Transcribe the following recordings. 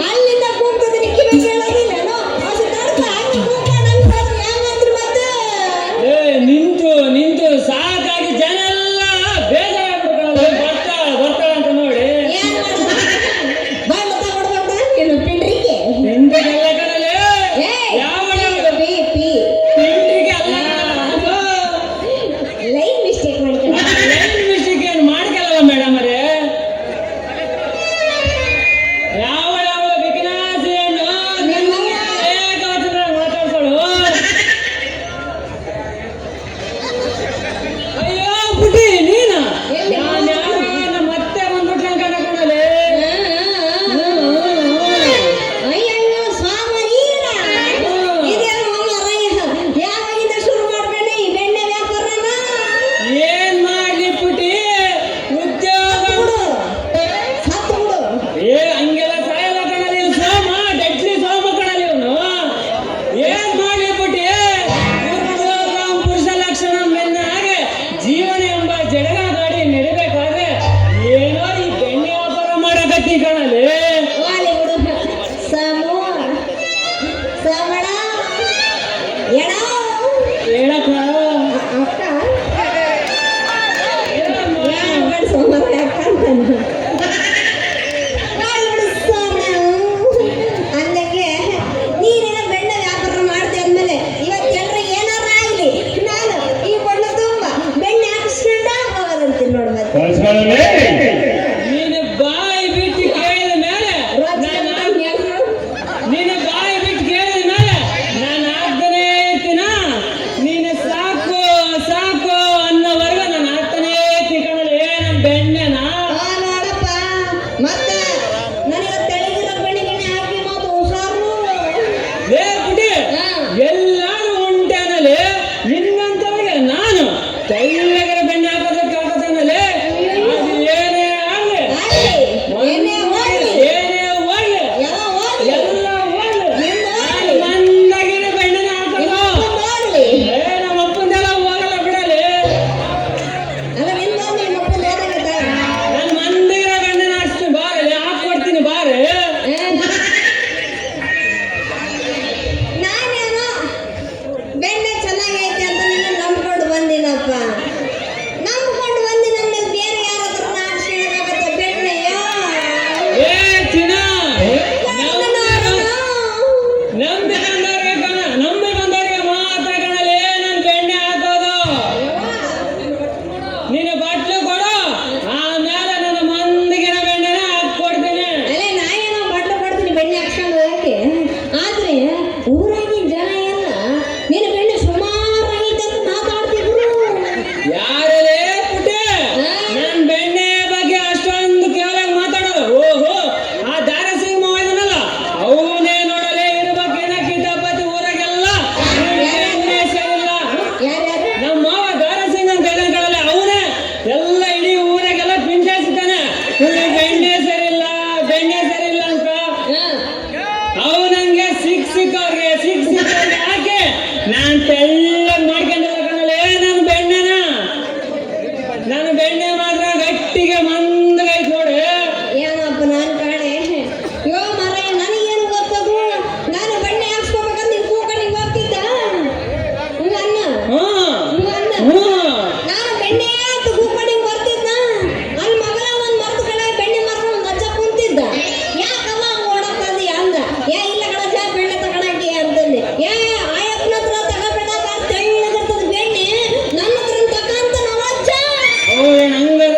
ಅಲ್ಲಿಂದ ಕೂಗ್ತದೆ ನಿಕ್ಕಿ ಬೇಕು ಹೇಳೋದಿಲ್ಲ ಅಷ್ಟು ತಡ್ಕ ಯಾಕೆ ನಾನ್ ತೆಲ್ಲ ಮಾಡ್ಕೊಂಡಿಲ್ಲ ಕಣಲೆ. ನನ್ನ ಬೆಣ್ಣೆ ಮಾತ್ರ ಗಟ್ಟಿಗೆ ಮಂದಗೈತ್ ನೋಡಿ. ಏನಪ್ಪ ನಾನು ಕಾಣೆ ಯೋ ಮರ ನನಗೇನು ಗೊತ್ತದು. ನಾನು ಬೆಣ್ಣೆ ಹಾಕ್ಸ್ಕೋಬೇಕಂತ ನೀವು ಕೂಕಣಿಗೆ ಹೋಗ್ತಿದ್ದ ಅನ್ನ ನಾನು ಬೆಣ್ಣೆ ಅಂತ ಕೂಕಣಿಗೆ ಬರ್ತಿದ್ದ. ಅಲ್ಲಿ ಮಗಳ ಒಂದು ಮರದ ಕಡೆ ಬೆಣ್ಣೆ ಮಾರ್ಕೊಂಡು ಒಂದು ಅಜ್ಜ ಕುಂತಿದ್ದ. ಯಾಕಮ್ಮ ಓಡಕ್ಕಾದಿ ಅಂದ. ಇಲ್ಲ ಕಣಜ ಬೆಣ್ಣೆ ತಗೊಳಕ್ಕೆ ಅಂತಂದೆ. ಆಯಪ್ಪನ ಹತ್ರ ತಗೋಬೇಡ ತೆಳ್ಳಗಿರ್ತದ ಬೆಣ್ಣೆ, ನನ್ನ ಹತ್ರ ತಗೊಂತ ನಮ್ಮ ಅಜ್ಜ. ಹಂಗಂದ್ರೆ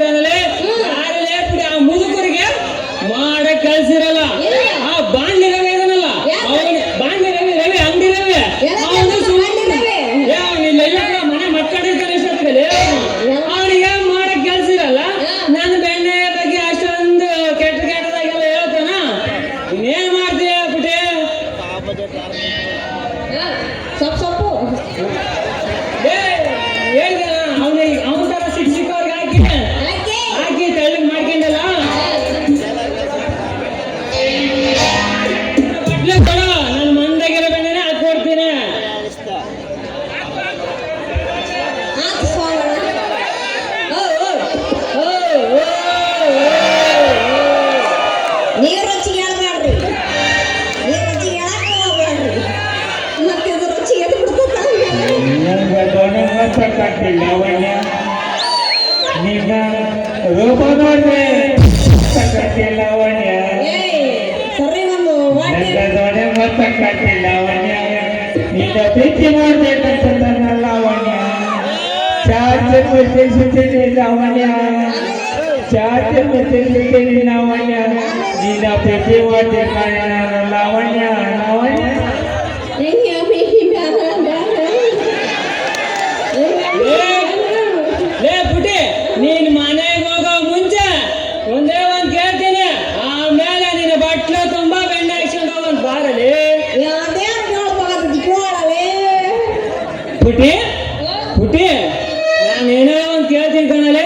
ಆ ಮುದುಕರಿಗೆ ಮಾಡ ಕೆಲ್ಸ ಇರಲ್ಲ. ಆ ಬಾಂಡ್ಲಿ ರವಿ ಇದನ್ನಲ್ಲ ಬಾಂಡ್ಲಿ ರವಿ ಅಂಗಡಿ ರವಿ ಮನೆ ಮಕ್ಕಳಿರ್ತಾರೆ ಇಷ್ಟೊತ್ತಿಗೆ ಅವನಿಗೆ ಮಾಡಕ್ ಕೆಲ್ಸ ಇರಲ್ಲ. ನನ್ನ ಬೆಣ್ಣೆ ಬಗ್ಗೆ ಅಷ್ಟೊಂದು ಕೆಟ್ಟದಾಗೆಲ್ಲ ಹೇಳ್ತಾನ. ಇನ್ನೇನ್ ಮಾಡ್ತೀಯ ಪುಟಿ? ಸೊಪ್ಪು ಹೇಳಿದ ಅವನ ತರ ಸಿಕ್ಕವ್ರಿಗೆ ಹಾಕಿ ತೆಳ್ಳಗ್ ಮಾಡ್ಕೊಂಡಲ್ಲ. ಬಟ್ಲೆ ಕೊಡ, ನನ್ನ ಮಂದಾಗಿರೋ ಬೆಣ್ಣೆನೆ ಹಾಕೊಡ್ತೀನಿ. ನೀರು ರುಚಿಗೆ ಹೇಳ್ಬೇಡ್ರಿ, ನೀರು ರುಚಿಗೆ ಹೇಳಕ್ಕೆ ಹೋಗ್ಬೇಡ್ರಿ. ಮತ್ತೆ ಇದು ರುಚಿ ಎದ್ದು ಸರಿ ಒಂದು ಪ್ರೀತಿ ಮಾಡ್ಬೇಕಂತ ಲಾವಣ್ಯ ಲಾವಣ್ಯ ಲಾವಣ್ಯ ನಿನ್ನ ಪ್ರೀತಿ ಮಾಡ್ಬೇಕ ಲಾವಣ್ಯ ಲಾವಣ್ಯ. ಲೇ ಪುಟಿ, ನೀನ್ ಮನೆಗೆ ಹೋಗೋ ಮುಂಚೆ ಒಂದೇ ಒಂದ್ ಕೇಳ್ತೀನಿ. ಆಮೇಲೆ ನಿನ್ನ ಬಟ್ಲು ತುಂಬಾ ಬೆಣ್ಣೆ ಹಾಕ್ಸ್ಕೊಂಡು ಹೋಗಂತ ಬಾರಲಿ. ಪುಟಿ ಪುಟಿ, ನಾನೇನೋ ಒಂದ್ ಕೇಳ್ತೀನಿ ಕಣಲೆ.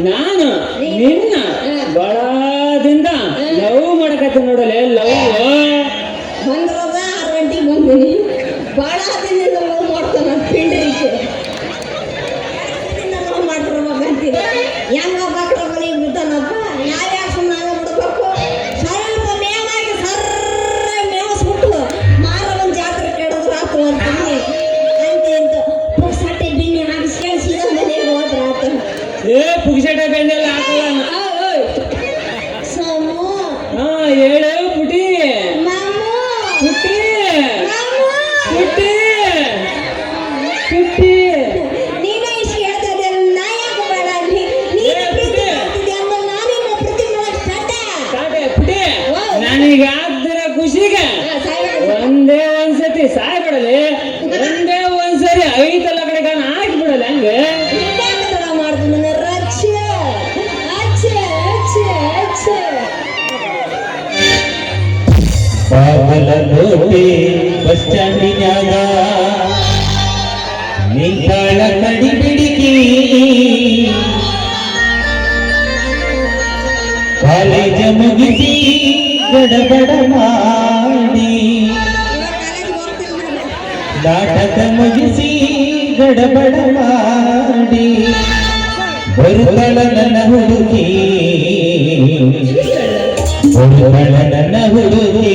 ನಾನು ನಿನ್ನ ಬಳದಿಂದ ಲವ್ ಮಾಡಕತ್ತೀನಿ ನೋಡಲೆ. ಲವ್ ಬಂದ್ರದ 6 ಗಂಟೆಗೆ ಬಂದಿನಿ. ಭಾಳ ದಿನದಿಂದ ಲವ್ ಮಾಡ್ತಾನ ಪಿಂಡ್ರಿಗೆ ಲವ್ ಮಾಡ್ತಿರ್ಬೇಕಂತೀರಿ. ಹೆಂಗ ಬಾಕ್ರ ಬಳಿ ಬಿದ್ದಾನಪ್ಪ. ಯಾವ್ಯಾವ ಸುಮ್ಮನೆ ಬಿಡ್ಬೇಕು. ಸ್ವಲ್ಪ ಮೇವಾಗಿ ಸರ್ರ ಮೇವಸ್ಬಿಟ್ಟು ಮಾರ ಒಂದು ಜಾತ್ರೆ ಕೆಡೋದ್ರ ಆತು ಅಂತೀನಿ. ಅಂತ ಪುಕ್ಸಟ್ಟೆ ಬೆಣ್ಣೆ ಹಾಕಿಸ್ಕೊಂಡು ಸೀದಾ ಮನೆಗೆ ಹೋದ್ರ ಆತ. ಪುಗಿಸಟೆ ಬೆಣ್ಣೆ ಎಲ್ಲ ಹಾಕಲ್ಲ. ಸೋಮು ಹೇಳು ಪುಟಿ. ಪುಟ್ಟಿ ಪುಟ್ಟಿ ಪುಟ್ಟಿ, ನೀನೇ ಇಷ್ಟು ಹೇಳ್ತದೆ. ನಾ ಯಾಕೆ ಬೇಡ ನೀನು ಪ್ರೀತಿ ಮಾಡ್ತಿದ್ದೆ ಅಂದ್ರೆ ನಾನೇನು ಪ್ರೀತಿ ಮಾಡಕ್ ಸ್ಟಾರ್ಟ್ ಪುಟಿ. ನನಗೆ ಆಗ್ದಿರ ಖುಷಿಗೆ ಒಂದೇ ಒಂದ್ಸತಿ ಸಾಯ್ಬಿಡಲಿ. ಒಂದೇ ಒಂದ್ಸರಿ 5 ಲಕ್ಷ ಹಾಕಿಬಿಡಲ್ಲ. ಹಂಗೆ ಮಾಡ್ತೀನಿ ರಕ್ಷ ಅಚ್ಚ ಅಚ್ಚ ಅಚ್ಚ ಬಾಗಲಕೋಟೆ ಬಸ್ ಸ್ಟ್ಯಾಂಡಿನ್ಯಾಗ ನಿಂತಾಳ ಕಡಿ ಬಿಡಿಕಿ. ಕಾಲೇಜ ಮುಗಿಸಿ ಗಡಬಡ ಮಾಡಿ ನಾಟಕ ಮುಗಿಸಿ ಗಡಬಡ ಮಾಡಿ ಬರುತ್ತಳ ನನ್ನ ಹುಡುಗಿ, ಬರುತ್ತಳ ನನ್ನ ಹುಡುಗಿ.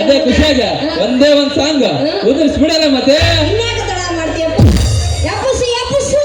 ಅದೇ ಖುಷಿಯಾಗ ಒಂದೇ ಒಂದ್ ಸಾಂಗ್ ಉದುರಿಸ್ಬಿಡಲ್ಲ ಮತ್ತೆ. ಇನ್ಯಾಕ ತಡ ಮಾಡ್ತೀಯಪ್ಪ? ಯಪ್ಪಸು ಯಪ್ಪಸು.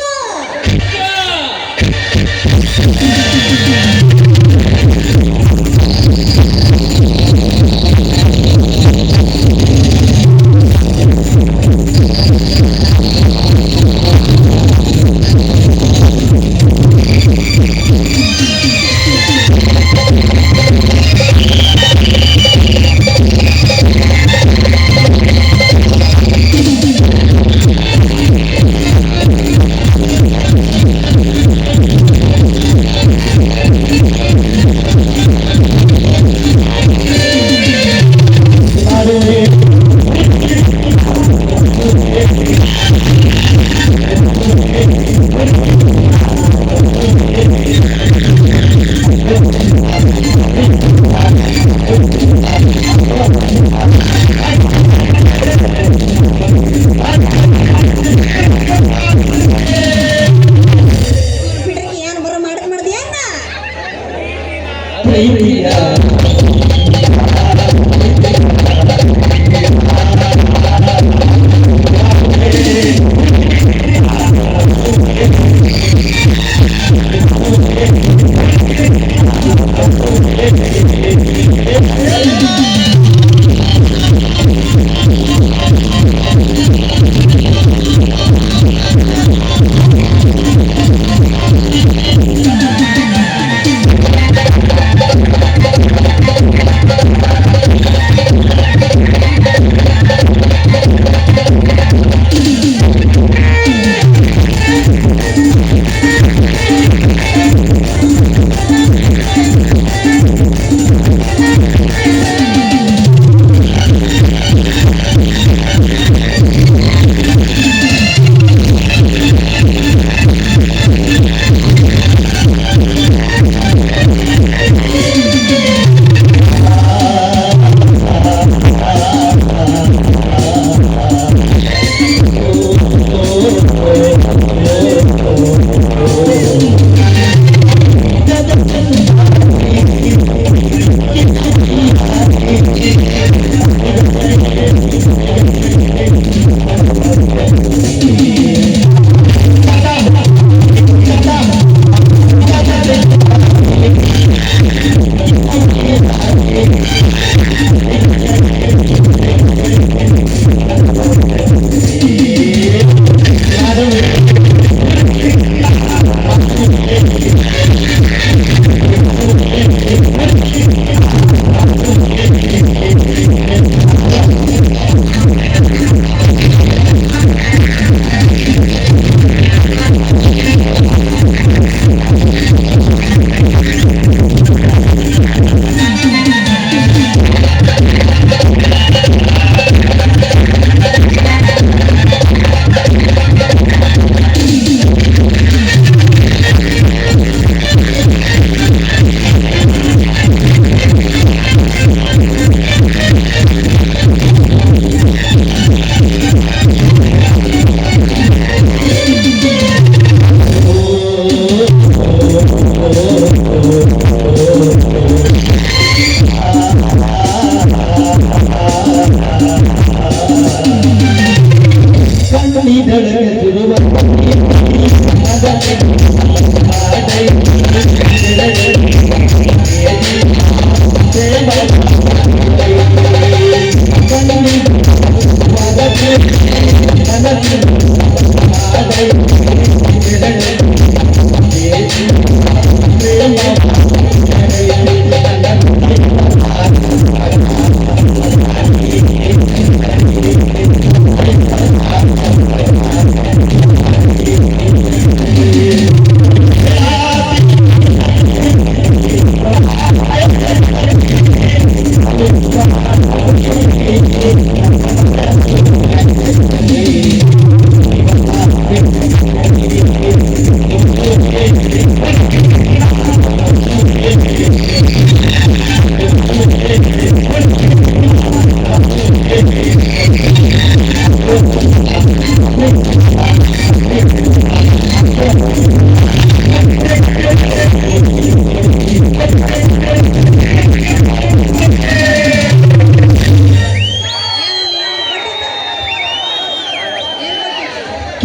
ಬಿಡ್ರಿ ಏನ್ ಬರೋ ಮಾಡ್ದೇನ?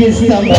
ಕಿಸ್ತಮ್ಮ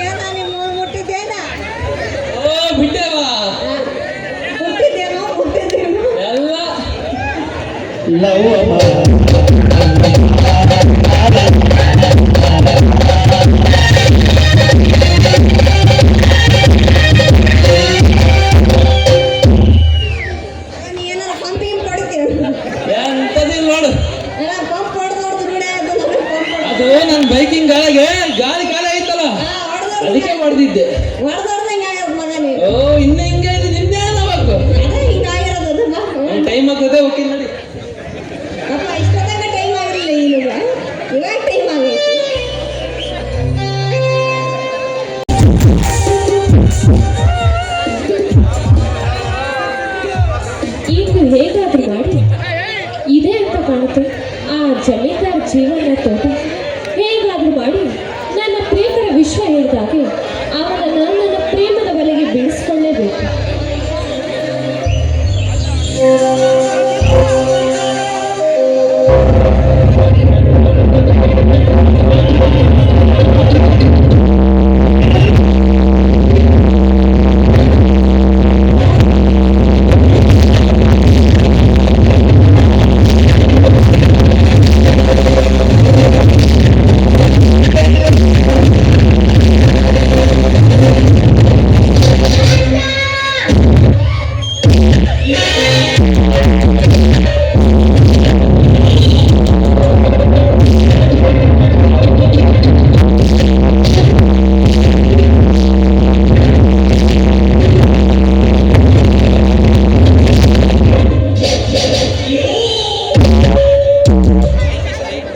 ಏನ ನಿಮ್ಮ ಮುಟ್ಟಿದ್ದೇನ ಓ ಬಿಟ್ಟೆವಾ ಮುಟ್ಟಿದ್ದೇನೋ ಮುಟ್ಟಿದ್ದೇನೋ ಎಲ್ಲ ಲವ್ ನೀ ಏನಾರ ಪಂಪಿಂಗ್ ಹೊಡಿತೀರ ಎಂತದಿಲ್ಲ ನೋಡು ಏನಾರ ಪಂಪ್ ಹೊಡೆದು ಹೊಡೆದು ರೂಢ ಆಯ್ತು ನನಗೆ ಪಂಪ್ ಅದು ನನ್ನ ಬೈಕಿಂಗ್ ಗಾಳಿಗೆ ಗಾಳಿ ಖಾಲಿ ಆಯ್ತಲ್ಲ ಅದಕ್ಕೆ ಹೊಡೆದಿದ್ದೆ ಹೊಡೆದೊಡ್ದಂಗೆ ಆಗ್ಯದ ಮಗ ನೀನು ಓ ಇನ್ನು ಹಿಂಗೆ ಇದೆ ನಿನ್ನೆ ಆಗಬೇಕು ಅದೇ ಹಿಂಗಾಗಿರೋದು ಅದು ಬಾ ಟೈಮ್ ಆಗ್ತದೆ ಹೋಗಿ ನೋಡಿ ಅಪ್ಪ ಇಷ್ಟೊತ್ತಾಗ ಟೈಮ್ ಆಗಿರಲಿಲ್ಲ ಈಗ ಇವಾಗ ಟೈಮ್ ಆಗೈತಿ ಇನ್ನು ಹೇಗಾದ್ರೂ ಮಾಡಿ ಇದೆ ಅಂತ ಕಾಣುತ್ತೆ ಆ ಜಮೀನ್ದಾರ ಜೀವನ ತೋಟ ಹೇಗಾದ್ರೂ ಮಾಡಿ ನನ್ನ ಪ್ರೇಮದ ವಿಶ್ವ ಹೇಳಿದಾಗೆ ಅವನನ್ನು ನನ್ನ ಪ್ರೇಮದ ಬಲೆಗೆ ಬೀಳಿಸ್ಕೊಳ್ಳೇಬೇಕು.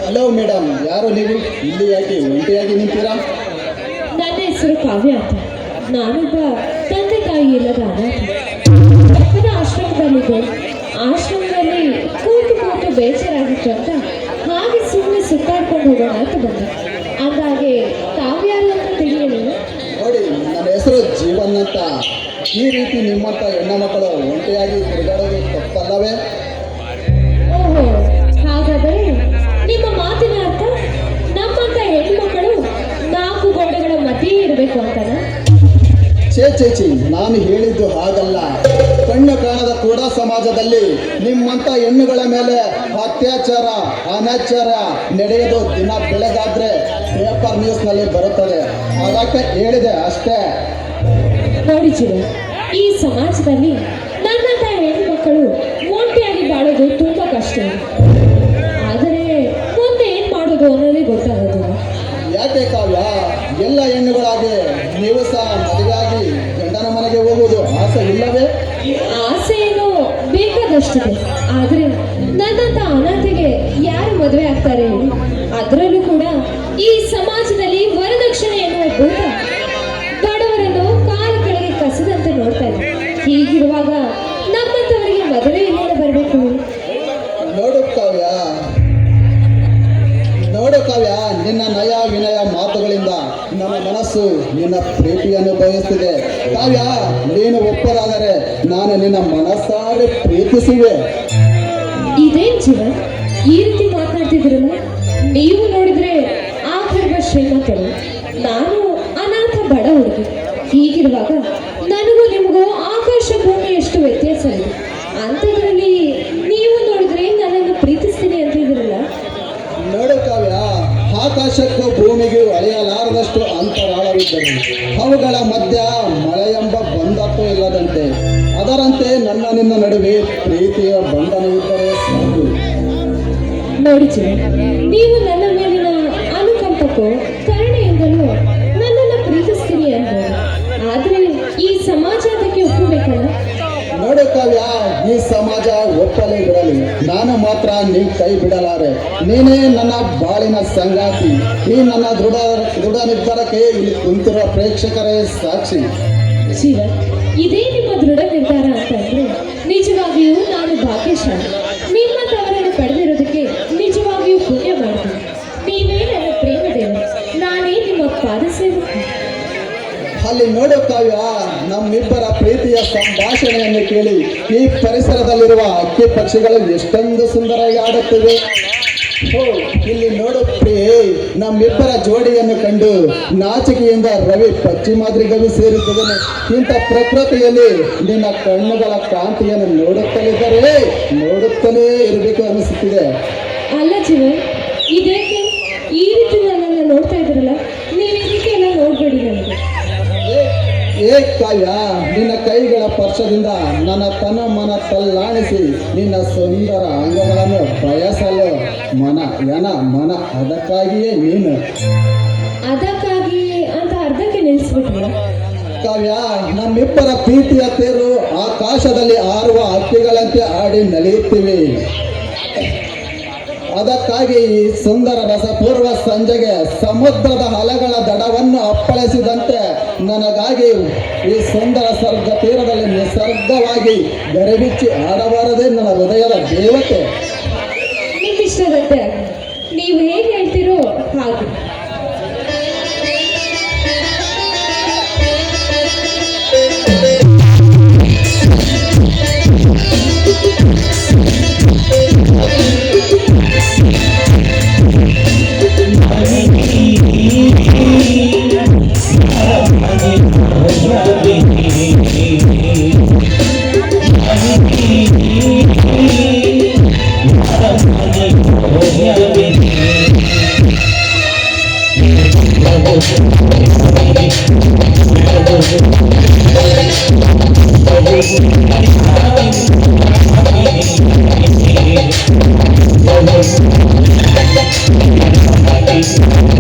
ಹಲೋ ಮೇಡಮ್, ಯಾರು ನೀವು? ಇಲ್ಲಿ ಯಾಕೆ ಒಂಟಿಯಾಗಿ ನಿಂತೀರಾ? ನನ್ನ ಹೆಸರು ಕಾವ್ಯ ಅಂತ. ನಾನೊಬ್ಬ ತಂದೆ ತಾಯಿ ಇಲ್ಲದ ಅನಾಥ. ಪಕ್ಕದ ಆಶ್ರಮದಲ್ಲಿದ್ದೆ. ಆಶ್ರಮದಲ್ಲಿ ಕೂತು ಬೇಜಾರಾಗಿತ್ತು ಅಂತ ಹಾಗೆ ಸುಮ್ಮನೆ ಸುತ್ತಾಡ್ಕೊಂಡು ಹೋಗೋಣ ಅಂತ ಬಂದೆ. ಅಂದಾಗೆ ತಾವ್ಯಾರು ಅಂತ ತಿಳಿಯಲಿ. ನೋಡಿ, ನನ್ನ ಹೆಸರು ಜೀವನ್ ಅಂತ. ಈ ರೀತಿ ನಿಮ್ಮಂಥ ಹೆಣ್ಣು ಮಕ್ಕಳು ಒಂಟಿಯಾಗಿ ತಿರುಗಾಡೋದು ತಪ್ಪಲ್ಲವೇ? ಓಹೋ, ಹಾಗಾದರೆ ನಿಮ್ಮ ಮಾತಿನ ಅರ್ಥ ನಮ್ಮಂತ ಹೆಣ್ಮಕ್ಕಳು 4 ಗೋಡೆಗಳ ಮಧ್ಯೆ ಇರಬೇಕು ಅಂತನಾ? ಛೇ, ನಾನು ಹೇಳಿದ್ದು ಹಾಗಲ್ಲ. ಕಣ್ಣು ಕಾಣದ ಕೂಡ ಸಮಾಜದಲ್ಲಿ ನಿಮ್ಮಂಥ ಹೆಣ್ಣುಗಳ ಮೇಲೆ ಅತ್ಯಾಚಾರ ಅನಾಚಾರ ನಡೆಯೋದು ದಿನ ಬೆಳಗಾದ್ರೆ ಪೇಪರ್ ನ್ಯೂಸ್ನಲ್ಲಿ ಬರುತ್ತದೆ. ಅದಕ್ಕೆ ಹೇಳಿದೆ ಅಷ್ಟೇ. ನೋಡಿ ಜೀವ, ಈ ಸಮಾಜದಲ್ಲಿ ನನ್ನಂತ ಹೆಣ್ಣು ಮಕ್ಕಳು ಒಂಟಿಯಾಗಿ ಬಾಳ ಮಾಡೋದು ತುಂಬಾ ಕಷ್ಟ ಇದೆ. ಆದರೆ ಮುಂದೆ ಏನ್ ಮಾಡೋದು ಅನ್ನೋದೇ ಗೊತ್ತಾಗೋದಿಲ್ಲ. ಯಾಕೆ ಕಾವ್ಯ, ಎಲ್ಲ ಹೆಣ್ಣುಗಳಾಗಿ ನೀವು ಸಹ ಮದುವೆಯಾಗಿ ಗಂಡನ ಮನೆಗೆ ಹೋಗುವುದು ಆಸೆ ಇಲ್ಲವೇ? ಆಸೆ ಏನೋ ಬೇಕಾದಷ್ಟಿದೆ, ಆದ್ರೆ ನನ್ನಂತ ಅನಾಥೆಗೆ ಯಾರು ಮದುವೆ ಆಗ್ತಾರೆ ಹೇಳಿ? ಅದರಲ್ಲೂ ಕೂಡ ಈ ಸಮಾಜದಲ್ಲಿ ವರದಕ್ಷಿಣೆ ಎನ್ನುವ ಭೂತ ಬಡವರನ್ನು ಕಾಲ ಕೆಳಗೆ ಕಸದಂತೆ ನೋಡ್ತಾ ಇದೆ. ಹೀಗಿರುವಾಗ ನಮ್ಮಂತವರಿಗೆ ಮದುವೆ ಎಲ್ಲಿಂದ ಬರಬೇಕು? ನೋಡು ಕಾವ್ಯ, ನೋಡು ಕಾವ್ಯ, ನಿನ್ನ ನಯ ವಿನಯ ಮಾತುಗಳಿಂದ ನನ್ನ ಮನಸ್ಸು ನಿನ್ನ ಪ್ರೀತಿಯನ್ನು ಬಯಸ್ತಿದೆ. ಕಾವ್ಯ, ನೀನು ಒಪ್ಪರಾದರೆ ನಾನು ನಿನ್ನ ಮನಸ್ಸಾರೆ ಪ್ರೀತಿಸುವೆ. ಇದೇನ್ ಜೀವನ್ ಈ ರೀತಿ ಮಾತನಾಡ್ತಿದ್ರಲ್ಲ? ನೀವು ನೋಡಿದ್ರೆ ಆ ಗರ್ಭ ಶ್ರೀಮಂತರು, ನಾನು ಅನಾಥ ಬಡ ಹುಡುಗಿ. ಹೀಗಿರುವಾಗ ನನಗೂ ನಿಮಗೂ ಆಕಾಶ ಭೂಮಿ ಎಷ್ಟು ವ್ಯತ್ಯಾಸ ಇದೆ. ಅಂಥದ್ರಲ್ಲಿ ನೀವು ನೋಡಿದ್ರೆ ನನ್ನನ್ನು ಪ್ರೀತಿಸ್ತೀನಿ ಅಂತಿದ್ರಲ್ಲ? ನೋಡು ಕಾವ್ಯ, ಆಕಾಶಕ್ಕೂ ಭೂಮಿಗೂ ಅಳೆಯಲಾರದಷ್ಟು ಅಂತರಾಳವಿದ್ದರು. ಅವುಗಳ ಮಧ್ಯ ಮಳೆ ಎಂಬ ಬಂಧಕ್ಕೂ ಇಲ್ಲದಂತೆ ಅದರಂತೆ ನನ್ನ ನಿನ್ನ ನಡುವೆ ಪ್ರೀತಿಯ ಬಂಧನವಿದ್ದರೆ ಸಾಕು. ನೋಡಿ ಜೀವನ್, ನೀವು ನನ್ನ ಮೇಲಿನ ಅನುಕಂಪಕ್ಕೂ ಕರುಣೆಯಿಂದಲೂ ನನ್ನನ್ನು ಪ್ರೀತಿಸ್ತೀನಿ ಅನ್ಬೋದು. ಆದ್ರೆ ಈ ಸಮಾಜ ಅದಕ್ಕೆ ಒಪ್ಪಬೇಕಲ್ಲ? ನೋಡು ಕಾವ್ಯ, ಈ ಸಮಾಜ ಒಪ್ಪಲೇ ಬಿಡಲಿ, ನಾನು ಮಾತ್ರ ನೀ ಕೈ ಬಿಡಲಾರೆ. ನೀನೇ ನನ್ನ ಬಾಳಿನ ಸಂಗಾತಿ. ಈ ನನ್ನ ದೃಢ ನಿರ್ಧಾರಕ್ಕೆ ಇಲ್ಲಿ ಕುಂತಿರುವ ಪ್ರೇಕ್ಷಕರೇ ಸಾಕ್ಷಿ. ಜೀವನ್, ಇದೇ ನಿಮ್ಮ ದೃಢ ನಿರ್ಧಾರ ಅಂತಂದ್ರೆ ನಿಜವಾಗಿಯೂ ನಾನು ಭಾಗ್ಯಶಾಲಿ. ನಿಮ್ಮಂತವರನ್ನು ಪಡೆದಿರೋದಕ್ಕೆ ನಿಜವಾಗಿಯೂ ಪುಣ್ಯ ಮಾಡ್ತೀನಿ. ನೀವೇ ನನ್ನ ಪ್ರೇಮ ದೇವ, ನಾನೇ ನಿಮ್ಮ ಪಾದ ಸೇವಕ. ಅಲ್ಲಿ ನೋಡು ಕಾವ್ಯ, ನಮ್ಮಿಬ್ಬರ ಪ್ರೀತಿಯ ಸಂಭಾಷಣೆಯನ್ನು ಕೇಳಿ ಈ ಪರಿಸರದಲ್ಲಿರುವ ಹಕ್ಕಿ ಪಕ್ಷಿಗಳು ಎಷ್ಟೊಂದು ಸುಂದರವಾಗಿ ಆಡುತ್ತಿವೆ. ಓ, ಇಲ್ಲಿ ನೋಡು ಪ್ರಿಯೆ, ನಮ್ಮಿಬ್ಬರ ಜೋಡಿಯನ್ನು ಕಂಡು ನಾಚಿಕೆಯಿಂದ ರವಿ ಪಶ್ಚಿಮಾದ್ರಿ ಗವಿ ಸೇರುತ್ತಿದ್ದಾನೆ. ಇಂಥ ಪ್ರಕೃತಿಯಲ್ಲಿ ನಿನ್ನ ಕಣ್ಣುಗಳ ಕಾಂತಿಯನ್ನು ನೋಡುತ್ತಲೇ ಇರಬೇಕು ಅನಿಸುತ್ತಿದೆ. ಅಲ್ಲ ಜೀವನ್, ಇದೇಕೆ ಈ ರೀತಿ ನನ್ನನ್ನು ನೋಡ್ತಾ ಇದ್ರಲ್ಲ? ನೀವು ಈ ರೀತಿ ಎಲ್ಲ ನೋಡ್ಬೇಡಿ ನನಗೆ. ಏ ಕಾವ್ಯ, ನಿನ್ನ ಕೈಗಳ ಸ್ಪರ್ಶದಿಂದ ನನ್ನ ತನ ಮನ ತಲ್ಲಾಣಿಸಿ ನಿನ್ನ ಸುಂದರ ಅಂಗಗಳನ್ನು ಬಯಸಲು ಮನ ಅದಕ್ಕಾಗಿಯೇ ನೀನು. ಅದಕ್ಕಾಗಿ ಅಂತ ಅರ್ಧಕ್ಕೆ ನಿಲ್ಲಿಸ್ಬಿಟ್ರಲ್ಲ? ಕಾವ್ಯ, ನಮ್ಮಿಬ್ಬರ ಪ್ರೀತಿಯ ತೇರು ಆಕಾಶದಲ್ಲಿ ಹಾರುವ ಹಕ್ಕಿಗಳಂತೆ ಆಡಿ ನಲಿಯುತ್ತಿವೆ. ಅದಕ್ಕಾಗಿ ಈ ಸುಂದರ ರಸಪೂರ್ವ ಸಂಜೆಗೆ ಸಮುದ್ರದ ಅಲೆಗಳ ದಡವನ್ನು ಅಪ್ಪಳಿಸಿದಂತೆ ನನಗಾಗಿ ಈ ಸುಂದರ ಸ್ವರ್ಗ ತೀರದಲ್ಲಿ ನಿಸರ್ಗವಾಗಿ ಬೆರೆಬಿಚ್ಚಿ ಆಡಬಾರದೇ ನನ್ನ ಹೃದಯದ ದೇವತೆ. ನಿಮ್ಮಿಷ್ಟದಂತೆ ಆಗ್ಲಿ. ನೀವು ಹೇಗೆ ಹೇಳ್ತೀರೋ ಹಾಗೆ. Thank you.